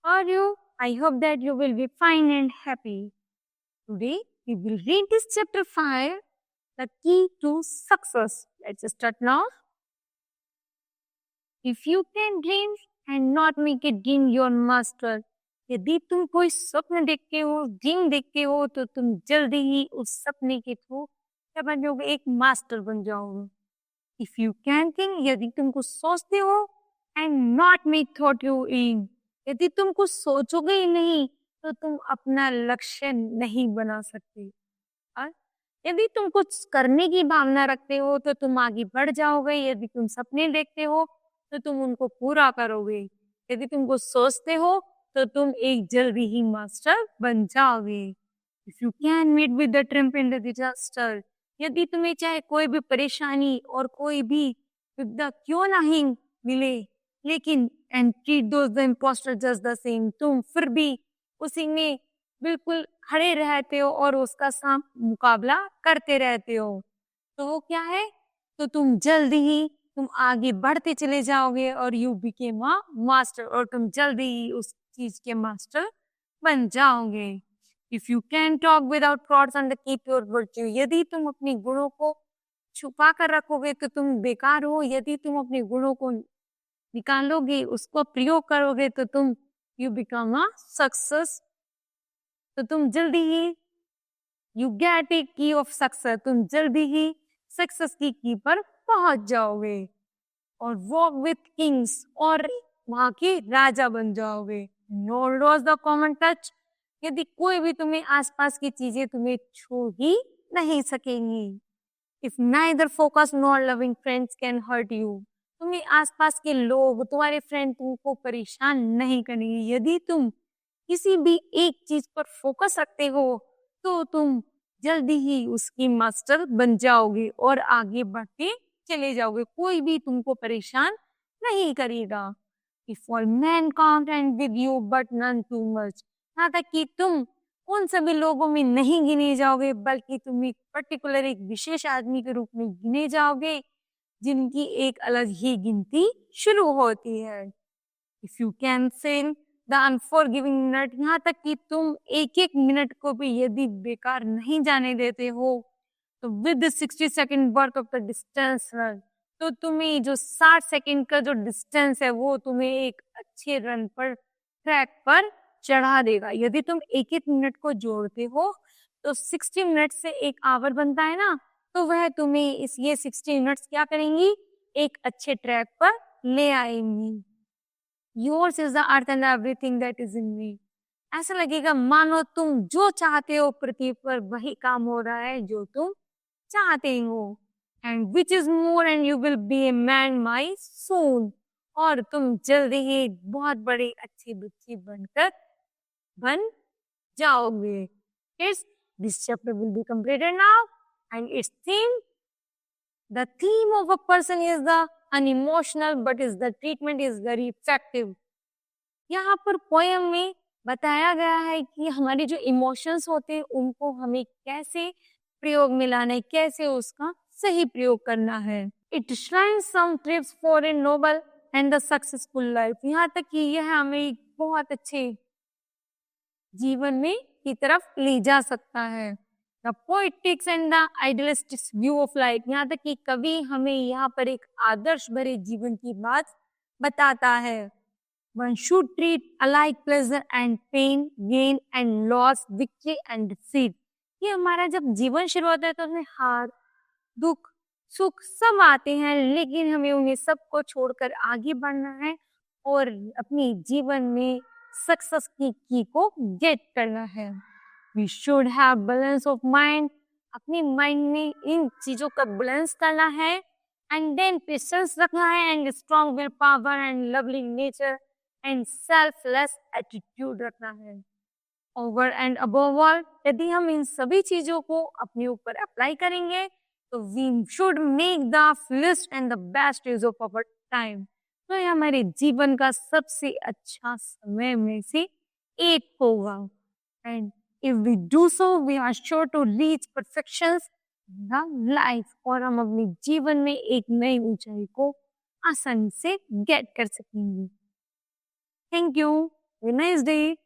are you? I hope that you will be fine and happy. Today, we will read this chapter 5, The Key to Success. Let's start now. If you can dream and not make a dream your master, यदि तुम कोई स्वप्न देखते हो, dream देखते हो, तो तुम जल्दी ही उस सपने के थ्रू क्या बन जाओगे? एक मास्टर बन जाओगे। इफ यू कैन थिंक, यदि तुम कुछ सोचते हो and not make thought you in, यदि तुम कुछ सोचोगे ही नहीं तो तुम अपना लक्ष्य नहीं बना सकते। और यदि तुम कुछ करने की भावना रखते हो तो तुम आगे बढ़ जाओगे। यदि तुम सपने देखते हो तो तुम उनको पूरा करोगे। यदि तुम कुछ सोचते हो तो तुम एक जल्दी ही मास्टर बन जाओगे। If you can meet with the triumph in the disaster, यदि तुम्हें चाहे कोई भी परेशानी और कोई भी विपदा क्यों नहीं मिले, लेकिन and treat those the impostor just the same, तुम फिर भी उसी में बिल्कुल खड़े रहते हो और उसका मुकाबला करते रहते हो, तो वो क्या है? तो तुम जल्दी ही तुम आगे बढ़ते चले जाओगे और यू बिकेम अ मास्टर, और तुम जल्दी ही उस चीज के मास्टर बन जाओगे। If you can talk without thoughts and keep your virtue, यदि तुम अपने गुणों को छुपा कर रखोगे तो तुम बेकार हो। यदि तुम अपने गुणों को निकालोगे, उसको प्रयोग करोगे, तो तुम यू बिकम अ सक्सेस। तो तुम जल्दी ही यू गेट ए की ऑफ सक्सेस, तुम जल्दी ही सक्सेस की पर पहुंच जाओगे और वॉक विथ किंग्स, और वहां के राजा बन जाओगे। Nor lose the common touch, यदि कोई भी तुम्हें आसपास की चीजें तुम्हें छू ही नहीं सकेंगी। If neither foes nor loving friends can hurt you, तुम्हें आसपास के लोग, तुम्हारे फ्रेंड तुमको परेशान नहीं करेंगे। यदि तुम किसी भी एक चीज पर फोकस रखते हो तो तुम जल्दी ही उसकी मास्टर बन जाओगे और आगे बढ़ते चले जाओगे। कोई भी तुमको परेशान नहीं करेगा। If all man count and with you but none too much, यहाँ तक कि तुम उन सभी लोगों में नहीं गिने जाओगे, बल्कि तुम एक पर्टिकुलर एक विशेष आदमी के रूप में गिने जाओगे, जिनकी एक अलग ही गिनती शुरू होती है। If you can Sen the unforgiving minute, यहाँ तक कि तुम एक एक मिनट को भी यदि बेकार नहीं जाने देते हो, तो with 60 second worth of the distance run, तो तुम्हें जो 60 सेकेंड का जो डिस्टेंस है वो तुम्हें एक अच्छे रन पर, ट्रैक पर चढ़ा देगा। यदि तुम एक एक मिनट को जोड़ते हो तो 60 मिनट से एक आवर बनता है ना, तो वह तुम्हें इस ये 60 मिनट्स क्या करेंगी? एक अच्छे ट्रैक पर ले आएंगी। Yours is the earth and everything that is in me, ऐसा लगेगा मानो तुम जो चाहते हो पृथ्वी पर वही काम हो रहा है जो तुम चाहते हो। And which is more and you will be a man my son, और तुम जल्दी ही बहुत बड़े अच्छे बच्चे बनकर बन जाओगे। It's, this chapter will be completed now, and its theme, the theme of a person is the unemotional, but is the treatment is very effective. यहाँ पर पोयम में बताया गया है कि हमारे जो इमोशंस होते हैं उनको हमें कैसे प्रयोग में लाना है, कैसे उसका सही प्रयोग करना है। It shrines some trips for a noble and the successful life, यहाँ तक कि यह हमें एक बहुत अच्छे जीवन में की तरफ ले जा सकता है। The poetics and the idealistic view of life, यहाँ तक कि कवि हमें यहाँ पर एक आदर्श भरे जीवन की बात बताता है। One should treat alike pleasure and pain, gain and loss, victory and defeat. ये हमारा जब जीवन शुरू होता है तो उसमें हार, दुख, सुख सब आते हैं, लेकिन हमें उन्हें सबको छोड़कर आगे बढ़ना है और अपने जीवन में सक्सेस की को गेट करना है। We should have balance of mind. अपने माइंड में इन चीजों का बैलेंस करना है, एंड देन पेशेंस रखना है, and strong will power and lovely nature and selfless attitude रखना है। ओवर एंड अबव ऑल, यदि हम इन सभी चीजों को अपने ऊपर अप्लाई करेंगे तो we should make the fullest and the best use of our time, तो ये हमारे जीवन का सबसे अच्छा समय में से एक होगा। And if we do so we are sure to reach perfections in the life, और हम अपने जीवन में एक नई ऊंचाई को आसानी से गेट कर सकेंगे। Thank you. Nice day.